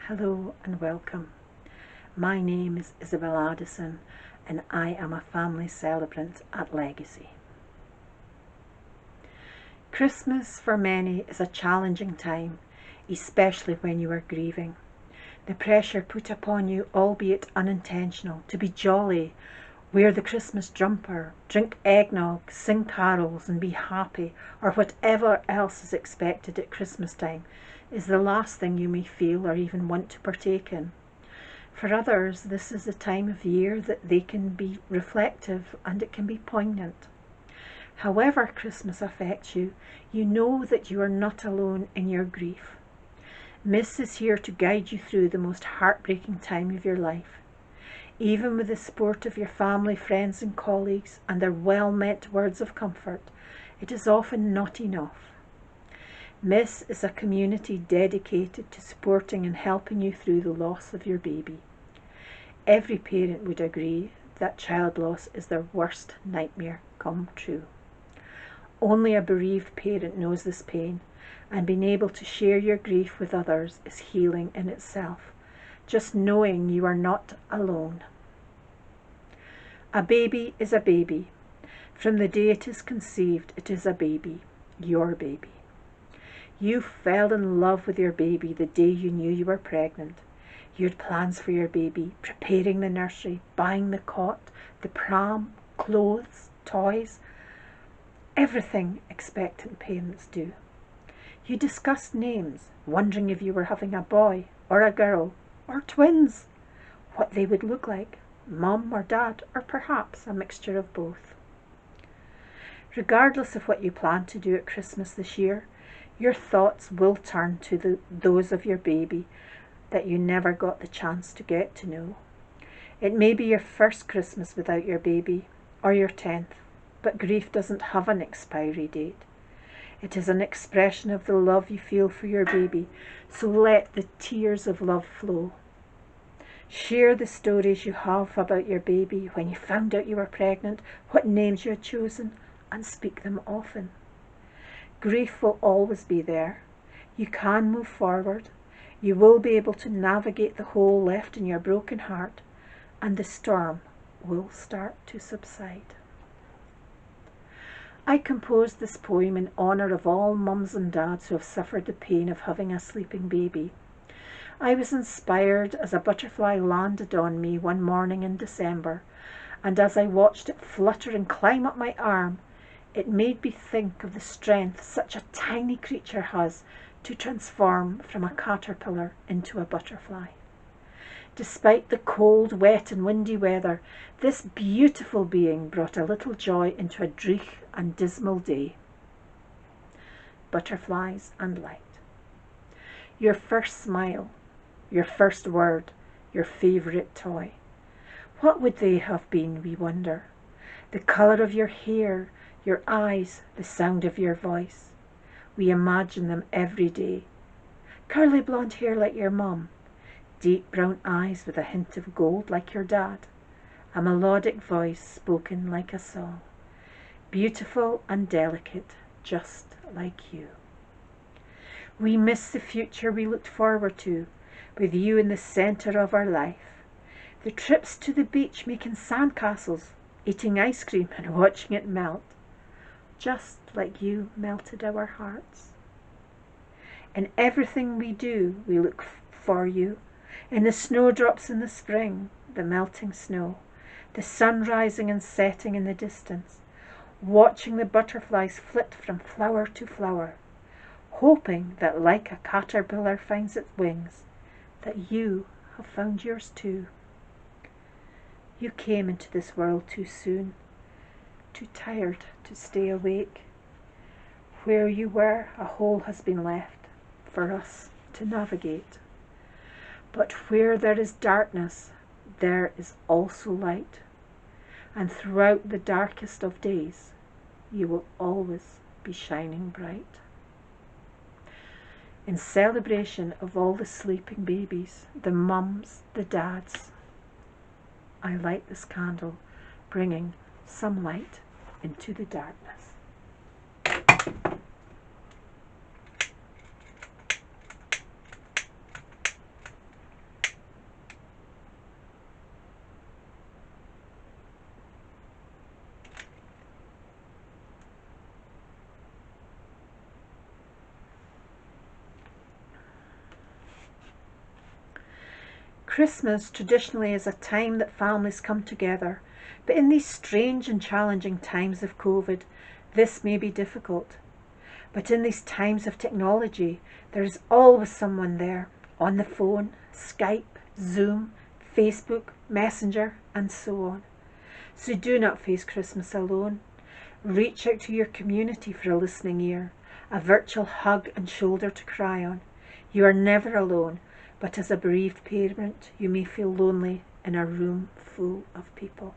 Hello and welcome. My name is Isabel Addison and I am a family celebrant at Legacy. Christmas for many is a challenging time, especially when you are grieving. The pressure put upon you, albeit unintentional, to be jolly, wear the Christmas jumper, drink eggnog, sing carols and be happy, or whatever else is expected at Christmas time, is the last thing you may feel or even want to partake in. For others, this is the time of year that they can be reflective and it can be poignant. However Christmas affects you, you know that you are not alone in your grief. Miss is here to guide you through the most heartbreaking time of your life. Even with the support of your family, friends and colleagues and their well-meant words of comfort, it is often not enough. Miss is a community dedicated to supporting and helping you through the loss of your baby. Every parent would agree that child loss is their worst nightmare come true. Only a bereaved parent knows this pain, and being able to share your grief with others is healing in itself, just knowing you are not alone. A baby is a baby. From the day it is conceived, it is a baby, your baby. You fell in love with your baby the day you knew you were pregnant. You had plans for your baby, preparing the nursery, buying the cot, the pram, clothes, toys, everything expectant parents do. You discussed names, wondering if you were having a boy or a girl or twins, what they would look like, mum or dad, or perhaps a mixture of both. Regardless of what you plan to do at Christmas this year, your thoughts will turn to those of your baby that you never got the chance to get to know. It may be your first Christmas without your baby, or your 10th, but grief doesn't have an expiry date. It is an expression of the love you feel for your baby, so let the tears of love flow. Share the stories you have about your baby, when you found out you were pregnant, what names you had chosen, and speak them often. Grief will always be there. You can move forward. You will be able to navigate the hole left in your broken heart, and the storm will start to subside. I composed this poem in honour of all mums and dads who have suffered the pain of having a sleeping baby. I was inspired as a butterfly landed on me one morning in December, and as I watched it flutter and climb up my arm, it made me think of the strength such a tiny creature has to transform from a caterpillar into a butterfly. Despite the cold, wet and windy weather, this beautiful being brought a little joy into a dreich and dismal day. Butterflies and light. Your first smile, your first word, your favourite toy. What would they have been, we wonder? The colour of your hair, your eyes, the sound of your voice. We imagine them every day. Curly blonde hair like your mum, deep brown eyes with a hint of gold like your dad, a melodic voice spoken like a song, beautiful and delicate, just like you. We miss the future we looked forward to, with you in the centre of our life. The trips to the beach making sandcastles, eating ice cream and watching it melt, just like you melted our hearts. In everything we do, we look for you. In the snowdrops in the spring, the melting snow, the sun rising and setting in the distance, watching the butterflies flit from flower to flower, hoping that like a caterpillar finds its wings, that you have found yours too. You came into this world too soon, too tired to stay awake. Where you were, a hole has been left for us to navigate. But where there is darkness, there is also light. And throughout the darkest of days, you will always be shining bright. In celebration of all the sleeping babies, the mums, the dads, I light this candle, bringing some light into the darkness. Christmas traditionally is a time that families come together, but in these strange and challenging times of COVID, this may be difficult. But in these times of technology, there is always someone there, on the phone, Skype, Zoom, Facebook, Messenger, and so on. So do not face Christmas alone. Reach out to your community for a listening ear, a virtual hug and shoulder to cry on. You are never alone, but as a bereaved parent, you may feel lonely in a room full of people.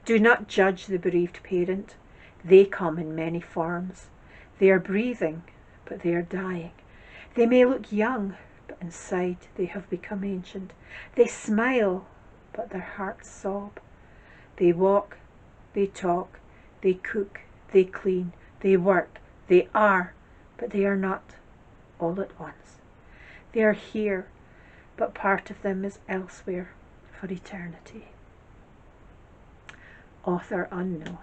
Do not judge the bereaved parent. They come in many forms. They are breathing, but they are dying. They may look young, but inside they have become ancient. They smile, but their hearts sob. They walk, they talk, they cook, they clean, they work, they are, but they are not all at once. They are here, but part of them is elsewhere for eternity. Author unknown.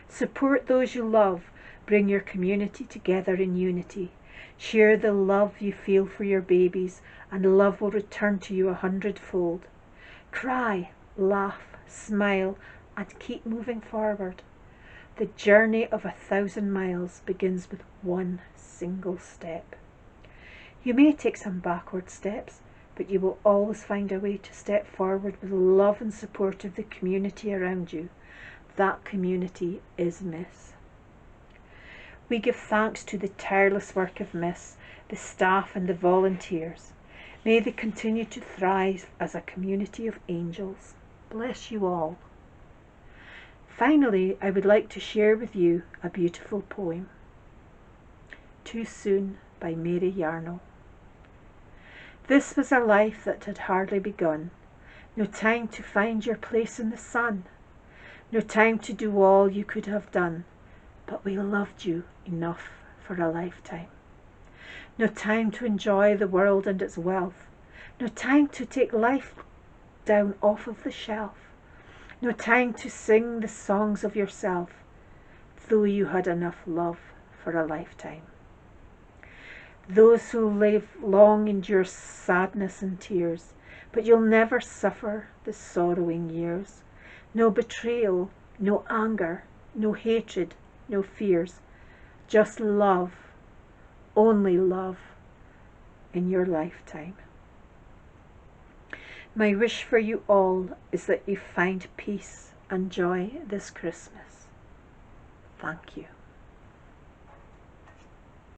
Support those you love. Bring your community together in unity. Share the love you feel for your babies, and love will return to you 100-fold. Cry, laugh, smile, and keep moving forward. The journey of 1,000 miles begins with one single step. You may take some backward steps, but you will always find a way to step forward with love and support of the community around you. That community is Miss. We give thanks to the tireless work of Miss, the staff and the volunteers. May they continue to thrive as a community of angels. Bless you all. Finally, I would like to share with you a beautiful poem. Too Soon by Mary Yarnall. This was a life that had hardly begun. No time to find your place in the sun. No time to do all you could have done. But we loved you enough for a lifetime. No time to enjoy the world and its wealth. No time to take life down off of the shelf. No time to sing the songs of yourself, though you had enough love for a lifetime. Those who live long endure sadness and tears, but you'll never suffer the sorrowing years. No betrayal, no anger, no hatred, no fears, just love, only love in your lifetime. My wish for you all is that you find peace and joy this Christmas. Thank you.